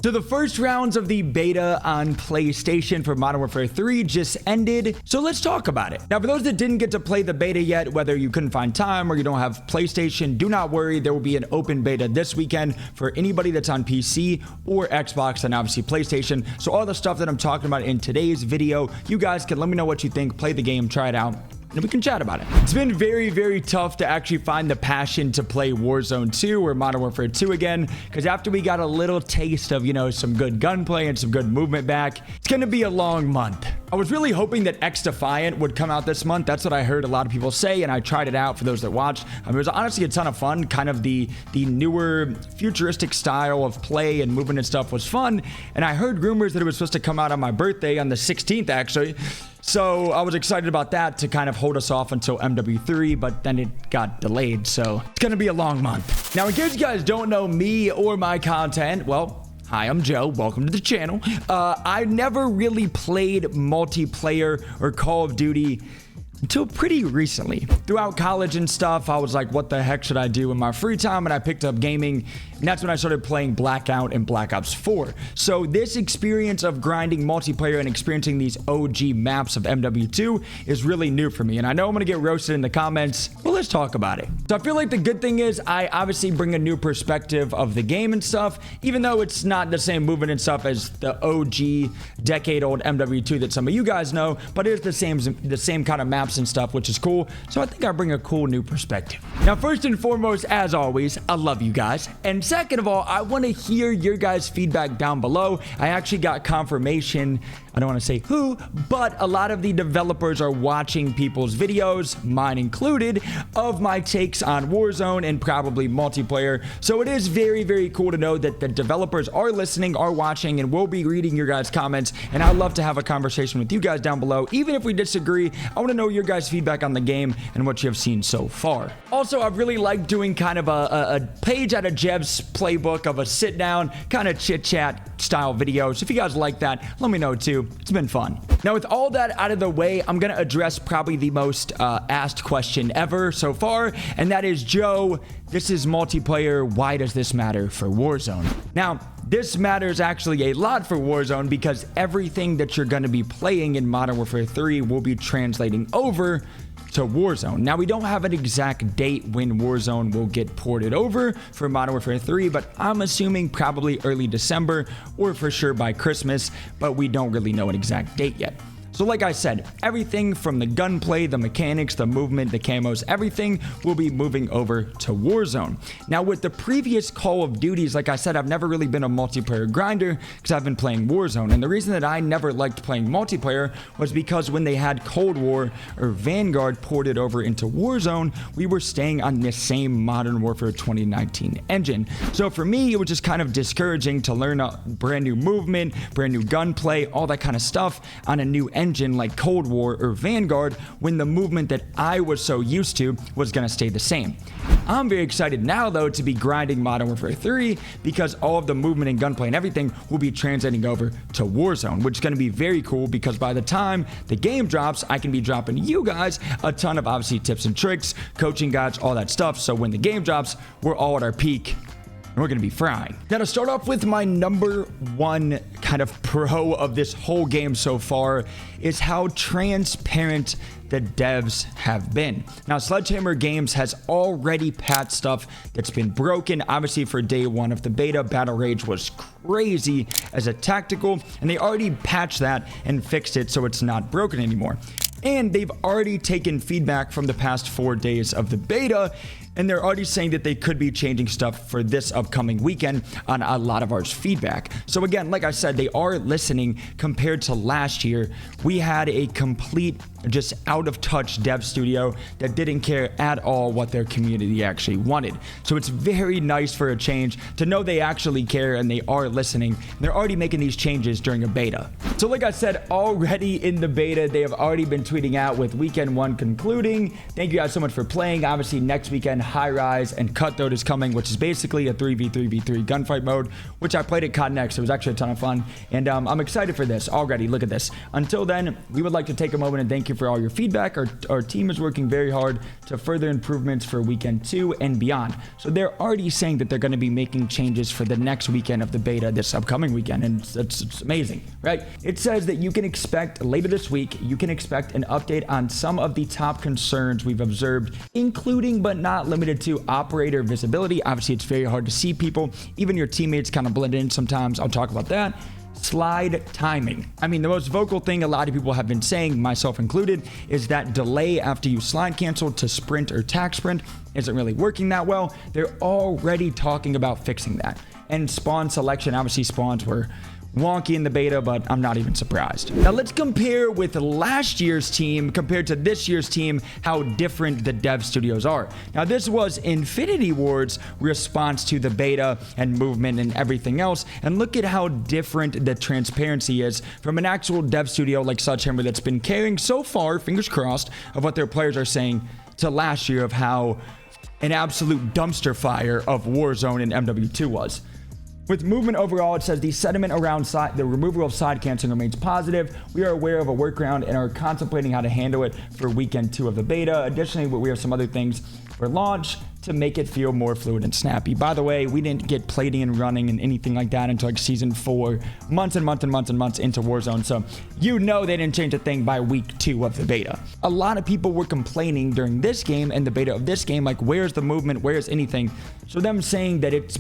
So the first rounds of the beta on PlayStation for Modern Warfare 3 just ended, so let's talk about it. Now, for those that didn't get to play the beta yet, whether you couldn't find time or you don't have PlayStation, do not worry. There will be an open beta this weekend for anybody that's on PC or Xbox and obviously PlayStation. So all the stuff that I'm talking about in today's video, you guys can let me know what you think, play the game, try it out, and we can chat about it. It's been very, very tough to actually find the passion to play Warzone 2 or Modern Warfare 2 again, because after we got a little taste of, some good gunplay and some good movement back, it's going to be a long month. I was really hoping that X Defiant would come out this month. That's what I heard a lot of people say, and I tried it out for those that watched. It was honestly a ton of fun. Kind of the newer futuristic style of play and movement and stuff was fun, and I heard rumors that it was supposed to come out on my birthday on the 16th, actually. So I was excited about that to kind of hold us off until MW3, but then it got delayed, so it's going to be a long month. Now, in case you guys don't know me or my content, well, hi, I'm Joe. Welcome to the channel. I never really played multiplayer or Call of Duty until pretty recently. Throughout college and stuff, I was like, what the heck should I do in my free time? And I picked up gaming, and that's when I started playing Blackout and Black Ops 4. So this experience of grinding multiplayer and experiencing these OG maps of MW2 is really new for me. And I know I'm gonna get roasted in the comments, but let's talk about it. So I feel like the good thing is I obviously bring a new perspective of the game and stuff, even though it's not the same movement and stuff as the OG decade-old MW2 that some of you guys know, but it's the same kind of maps and stuff, which is cool. So I think I bring a cool new perspective. Now, first and foremost, as always, I love you guys. And second of all, I want to hear your guys' feedback down below. I actually got confirmation, I don't want to say who, but a lot of the developers are watching people's videos, mine included, of my takes on Warzone and probably multiplayer. So it is very, very cool to know that the developers are listening, are watching, and will be reading your guys' comments. And I'd love to have a conversation with you guys down below. Even if we disagree, I want to know your guys' feedback on the game and what you have seen so far. Also, I've really liked doing kind of a page out of Jeb's playbook of a sit down, kind of chit chat style video. So if you guys like that, let me know too. It's been fun. Now, with all that out of the way, I'm going to address probably the most asked question ever so far, and that is, Joe, this is multiplayer. Why does this matter for Warzone? Now, this matters actually a lot for Warzone because everything that you're going to be playing in Modern Warfare 3 will be translating over to Warzone. Now, we don't have an exact date when Warzone will get ported over for Modern Warfare 3, but I'm assuming probably early December or for sure by Christmas, but we don't really know an exact date yet. So like I said, everything from the gunplay, the mechanics, the movement, the camos, everything will be moving over to Warzone. Now, with the previous Call of Duties, like I said, I've never really been a multiplayer grinder because I've been playing Warzone. And the reason that I never liked playing multiplayer was because when they had Cold War or Vanguard ported over into Warzone, we were staying on the same Modern Warfare 2019 engine. So for me, it was just kind of discouraging to learn a brand new movement, brand new gunplay, all that kind of stuff on a new engine like Cold War or Vanguard when the movement that I was so used to was going to stay the same. I'm very excited now, though, to be grinding Modern Warfare 3 because all of the movement and gunplay and everything will be translating over to Warzone, which is going to be very cool because by the time the game drops, I can be dropping you guys a ton of obviously tips and tricks, coaching guides, all that stuff. So when the game drops, we're all at our peak. We're going to be frying. Now, to start off with, my number one kind of pro of this whole game so far is how transparent the devs have been. Now, Sledgehammer Games has already patched stuff that's been broken. Obviously, for day one of the beta, Battle Rage was crazy as a tactical, and they already patched that and fixed it so it's not broken anymore. And they've already taken feedback from the past 4 days of the beta, and they're already saying that they could be changing stuff for this upcoming weekend on a lot of our feedback. So again, like I said, they are listening. Compared to last year, we had a complete, just out of touch dev studio that didn't care at all what their community actually wanted. So it's very nice for a change to know they actually care and they are listening. They're already making these changes during a beta. So like I said, already in the beta, they have already been tweeting out with weekend 1 concluding. Thank you guys so much for playing. Obviously next weekend, High Rise and Cutthroat is coming, which is basically a 3v3v3 gunfight mode, which I played at COD Next. It was actually a ton of fun, and I'm excited for this already. Look at this. Until then, we would like to take a moment and thank you for all your feedback. Our team is working very hard to further improvements for weekend 2 and beyond. So they're already saying that they're going to be making changes for the next weekend of the beta this upcoming weekend, and it's amazing, right? It says that you can expect later this week, you can expect an update on some of the top concerns we've observed, including but not limited to operator visibility. Obviously, it's very hard to see people. Even your teammates kind of blend in sometimes. I'll talk about that. Slide timing. I mean, the most vocal thing a lot of people have been saying, myself included, is that delay after you slide cancel to sprint or tack sprint isn't really working that well. They're already talking about fixing that. And spawn selection, obviously spawns were wonky in the beta, but I'm not even surprised. Now let's compare with last year's team compared to this year's team, how different the dev studios are. Now this was Infinity Ward's response to the beta and movement and everything else, and look at how different the transparency is from an actual dev studio like Sledgehammer that's been caring so far, fingers crossed, of what their players are saying, to last year of how an absolute dumpster fire of Warzone and MW2 was. With movement overall, it says the sentiment around the removal of side canceling remains positive. We are aware of a workaround and are contemplating how to handle it for weekend 2 of the beta. Additionally, we have some other things for launch to make it feel more fluid and snappy. By the way, we didn't get plating and running and anything like that until like season 4, months and months and months and months into Warzone. So you know they didn't change a thing by week 2 of the beta. A lot of people were complaining during this game and the beta of this game, like where's the movement, where's anything? So them saying that it's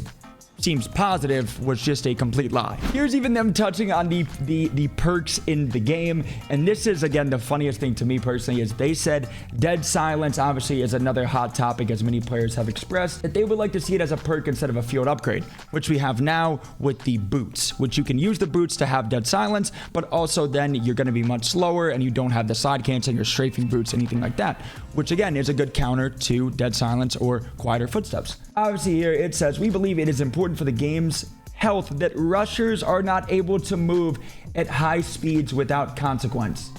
seems positive was just a complete lie. Here's even them touching on the perks in the game, and this is again the funniest thing to me personally, is they said dead silence obviously is another hot topic, as many players have expressed that they would like to see it as a perk instead of a field upgrade, which we have now with the boots, which you can use the boots to have dead silence, but also then you're going to be much slower and you don't have the side canceling or strafing boots, anything like that, which again is a good counter to dead silence or quieter footsteps. Obviously here it says we believe it is important for the game's health that rushers are not able to move at high speeds without consequence.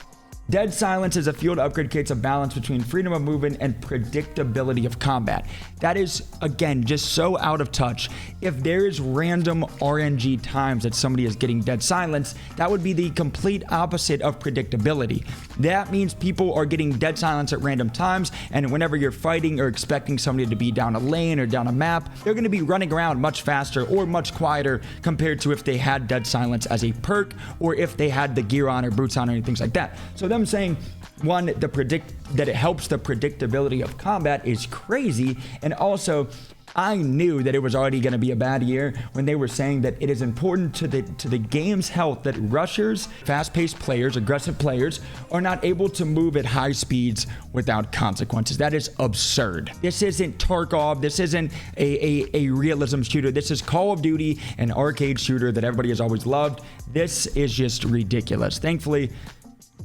Dead silence is a field upgrade, creates a balance between freedom of movement and predictability of combat. That is, again, just so out of touch. If there is random RNG times that somebody is getting dead silence, that would be the complete opposite of predictability. That means people are getting dead silence at random times, and whenever you're fighting or expecting somebody to be down a lane or down a map, they're going to be running around much faster or much quieter compared to if they had dead silence as a perk or if they had the gear on or boots on or anything like that. So them saying, one, that it helps the predictability of combat is crazy, and also I knew that it was already going to be a bad year when they were saying that it is important to the game's health that rushers, fast-paced players, aggressive players are not able to move at high speeds without consequences. That is absurd. This isn't Tarkov. This isn't a realism shooter. This is Call of Duty, an arcade shooter that everybody has always loved. This is just ridiculous. Thankfully,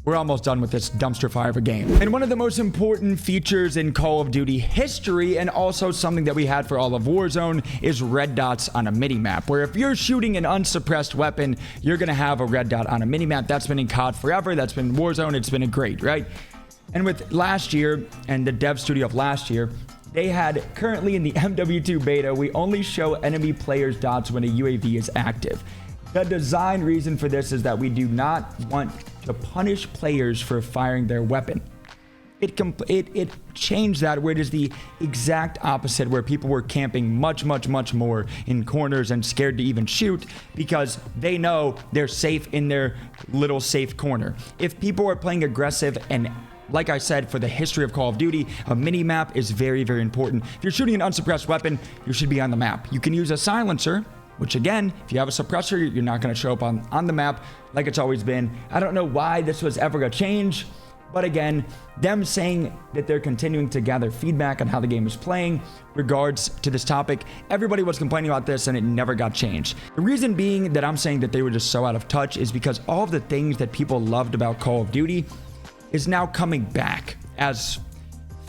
we're almost done with this dumpster fire of a game. And one of the most important features in Call of Duty history, and also something that we had for all of Warzone, is red dots on a minimap, where if you're shooting an unsuppressed weapon, you're gonna have a red dot on a minimap. That's been in COD forever. That's been Warzone. It's been a great, right? And with last year and the dev studio of last year, they had currently in the MW2 beta, we only show enemy players' dots when a UAV is active. The design reason for this is that we do not want to punish players for firing their weapon. It changed that, where it is the exact opposite, where people were camping much more in corners and scared to even shoot because they know they're safe in their little safe corner. If people are playing aggressive, and like I said, for the history of Call of Duty, a mini-map is very important. If you're shooting an unsuppressed weapon, you should be on the map. You can use a silencer, which again, if you have a suppressor, you're not going to show up on the map like it's always been. I don't know why this was ever going to change, but again, them saying that they're continuing to gather feedback on how the game is playing regards to this topic. Everybody was complaining about this and it never got changed. The reason being that I'm saying that they were just so out of touch is because all of the things that people loved about Call of Duty is now coming back as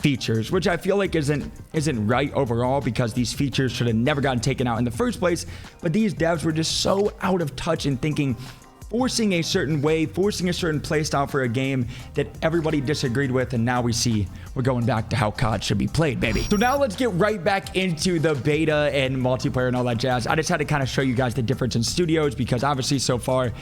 features, which I feel like isn't right overall, because these features should have never gotten taken out in the first place. But these devs were just so out of touch in thinking forcing a certain way, forcing a certain playstyle for a game that everybody disagreed with, and now we see we're going back to how COD should be played, baby. So now let's get right back into the beta and multiplayer and all that jazz. I just had to kind of show you guys the difference in studios because obviously so far,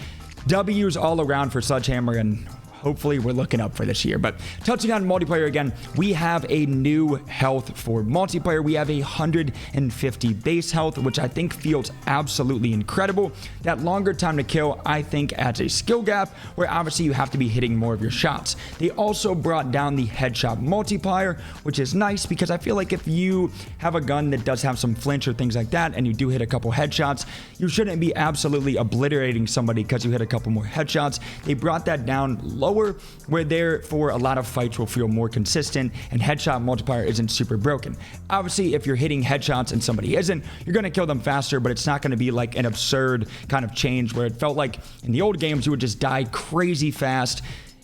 W's all around for Sledgehammer, and hopefully we're looking up for this year. But touching on multiplayer again, we have a new health for multiplayer. We have 150 base health, which I think feels absolutely incredible. That longer time to kill, I think, adds a skill gap where obviously you have to be hitting more of your shots. They also brought down the headshot multiplier, which is nice because I feel like if you have a gun that does have some flinch or things like that and you do hit a couple headshots, you shouldn't be absolutely obliterating somebody because you hit a couple more headshots. They brought that down lower, where therefore a lot of fights will feel more consistent and headshot multiplier isn't super broken. Obviously, if you're hitting headshots and somebody isn't, you're going to kill them faster, but it's not going to be like an absurd kind of change where it felt like in the old games you would just die crazy fast.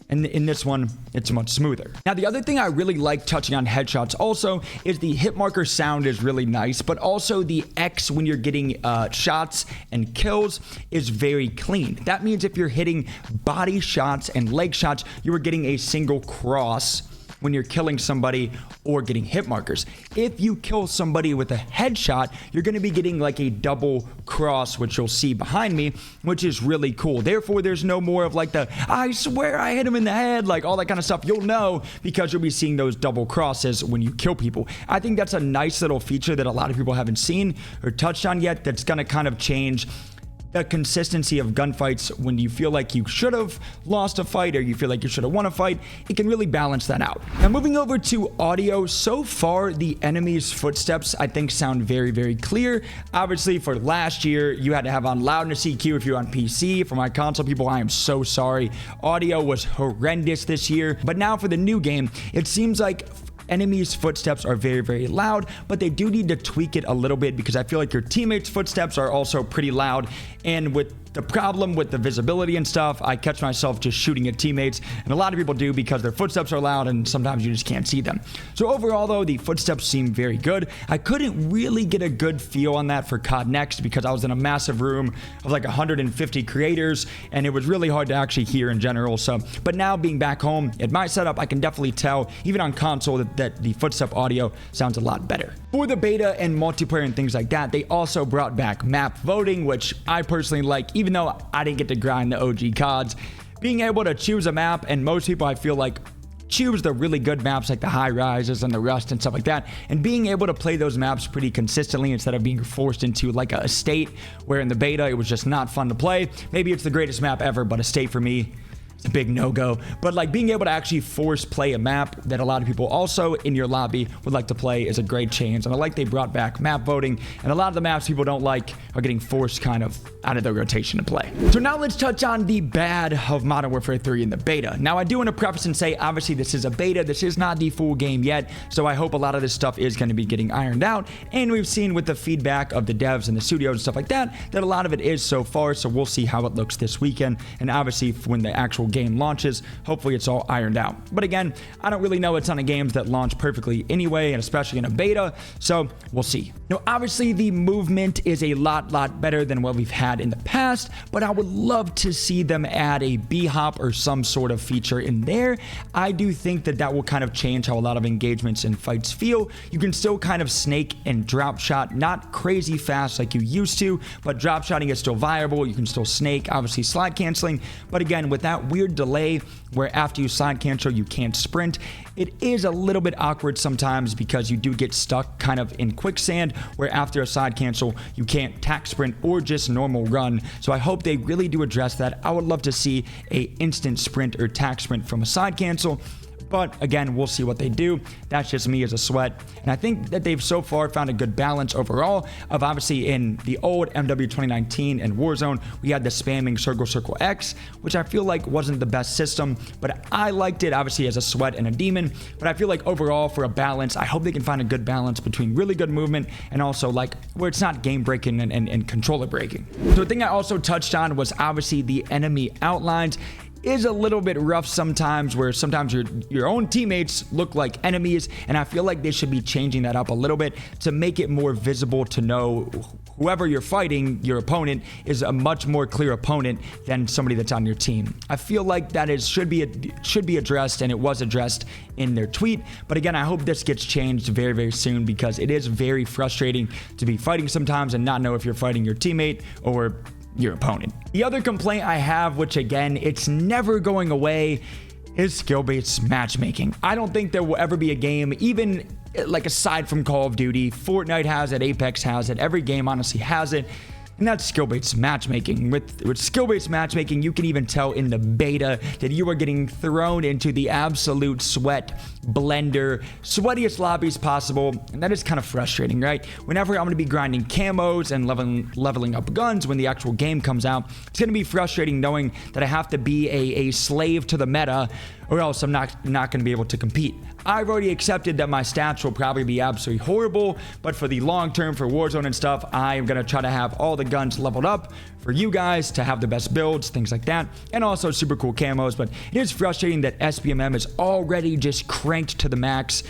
And in this one, it's much smoother. Now, the other thing I really like touching on headshots also is the hit marker sound is really nice, but also the X when you're getting shots and kills is very clean. That means if you're hitting body shots and leg shots, you are getting a single cross when you're killing somebody or getting hit markers. If you kill somebody with a headshot, you're going to be getting like a double cross, which you'll see behind me, which is really cool. Therefore, there's no more of like the, I swear I hit him in the head, like all that kind of stuff. You'll know because you'll be seeing those double crosses when you kill people. I think that's a nice little feature that a lot of people haven't seen or touched on yet that's going to kind of change the consistency of gunfights. When you feel like you should have lost a fight or you feel like you should have won a fight, it can really balance that out. Now, moving over to audio, so far the enemy's footsteps I think sound very, very clear. Obviously for last year you had to have on loudness EQ if you're on PC. For my console people, I am so sorry. Audio was horrendous this year, but now for the new game, it seems like enemies' footsteps are very, very loud, but they do need to tweak it a little bit because I feel like your teammates' footsteps are also pretty loud. And with the problem with the visibility and stuff, I catch myself just shooting at teammates, and a lot of people do because their footsteps are loud and sometimes you just can't see them. So overall though, the footsteps seem very good. I couldn't really get a good feel on that for COD Next because I was in a massive room of like 150 creators and it was really hard to actually hear in general. So, but now being back home at my setup, I can definitely tell even on console that the footstep audio sounds a lot better. For the beta and multiplayer and things like that, they also brought back map voting, which I personally like, even though I didn't get to grind the OG CODs. Being able to choose a map, and most people I feel like choose the really good maps like the high rises and the rust and stuff like that, and being able to play those maps pretty consistently instead of being forced into like a state where in the beta it was just not fun to play. Maybe it's the greatest map ever, but a state for me, it's a big no-go. But like being able to actually force play a map that a lot of people also in your lobby would like to play is a great change. And I like they brought back map voting, and a lot of the maps people don't like are getting forced kind of out of their rotation to play. So now let's touch on the bad of Modern Warfare 3 in the beta. Now I do want to preface and say, obviously this is a beta, this is not the full game yet, so I hope a lot of this stuff is going to be getting ironed out, and we've seen with the feedback of the devs and the studios and stuff like that, that a lot of it is so far, so we'll see how it looks this weekend, and obviously when the actual game launches, hopefully it's all ironed out. But again, I don't really know a ton of games that launch perfectly anyway, and especially in a beta, so we'll see. Now obviously the movement is a lot better than what we've had in the past, but I would love to see them add a B-hop or some sort of feature in there. I do think that that will kind of change how a lot of engagements and fights feel. You can still kind of snake and drop shot, not crazy fast like you used to, but drop shotting is still viable. You can still snake, obviously slide canceling, but again, with that weird delay where after you slide cancel you can't sprint, it is a little bit awkward sometimes because you do get stuck kind of in quicksand where after a side cancel you can't tack sprint or just normal run. So I hope they really do address that. I would love to see a instant sprint or tack sprint from a side cancel. But again, we'll see what they do. That's just me as a sweat. And I think that they've so far found a good balance overall of obviously in the old MW 2019 and Warzone, we had the spamming circle X, which I feel like wasn't the best system, but I liked it obviously as a sweat and a demon. But I feel like overall for a balance, I hope they can find a good balance between really good movement and also like where it's not game breaking and controller breaking. So the thing I also touched on was obviously the enemy outlines. is a little bit rough sometimes, where sometimes your own teammates look like enemies, and I feel like they should be changing that up a little bit to make it more visible to know whoever you're fighting, your opponent, is a much more clear opponent than somebody that's on your team. I feel like that should be addressed, and it was addressed in their tweet. But again, I hope this gets changed very, very soon, because it is very frustrating to be fighting sometimes and not know if you're fighting your teammate or your opponent. The other complaint I have, which again, it's never going away, is skill-based matchmaking. I don't think there will ever be a game, even like aside from Call of Duty, Fortnite has it, Apex has it, every game honestly has it, and that's skill-based matchmaking. With skill-based matchmaking, you can even tell in the beta that you are getting thrown into the absolute sweat blender, sweatiest lobbies possible, and that is kind of frustrating, right? Whenever I'm going to be grinding camos and leveling up guns when the actual game comes out, it's going to be frustrating knowing that I have to be a slave to the meta, or else I'm not going to be able to compete. I've already accepted that my stats will probably be absolutely horrible, but for the long term, for Warzone and stuff, I am going to try to have all the guns leveled up for you guys to have the best builds, things like that, and also super cool camos. But it is frustrating that SBMM is already just cranked to the max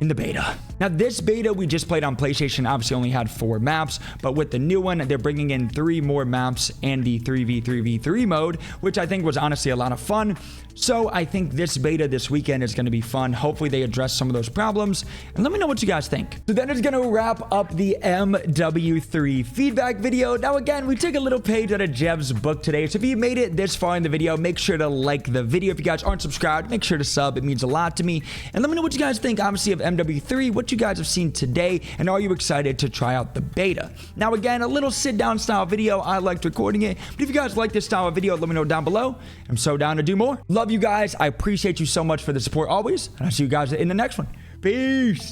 in the beta. Now, this beta we just played on PlayStation obviously only had 4 maps, but with the new one, they're bringing in 3 more maps and the 3v3v3 mode, which I think was honestly a lot of fun. So I think this beta this weekend is going to be fun. Hopefully they address some of those problems, and let me know what you guys think. So that is going to wrap up the MW3 feedback video. Now again, we took a little page out of Jev's book today, so if you made it this far in the video, make sure to like the video. If you guys aren't subscribed, make sure to sub. It means a lot to me. And let me know what you guys think, obviously, of MW3, what you guys have seen today, and are you excited to try out the beta? Now again, a little sit-down style video. I liked recording it, but if you guys like this style of video, let me know down below. I'm so down to do more. Love you guys. I appreciate you so much for the support always, and I'll see you guys in the next one. Peace.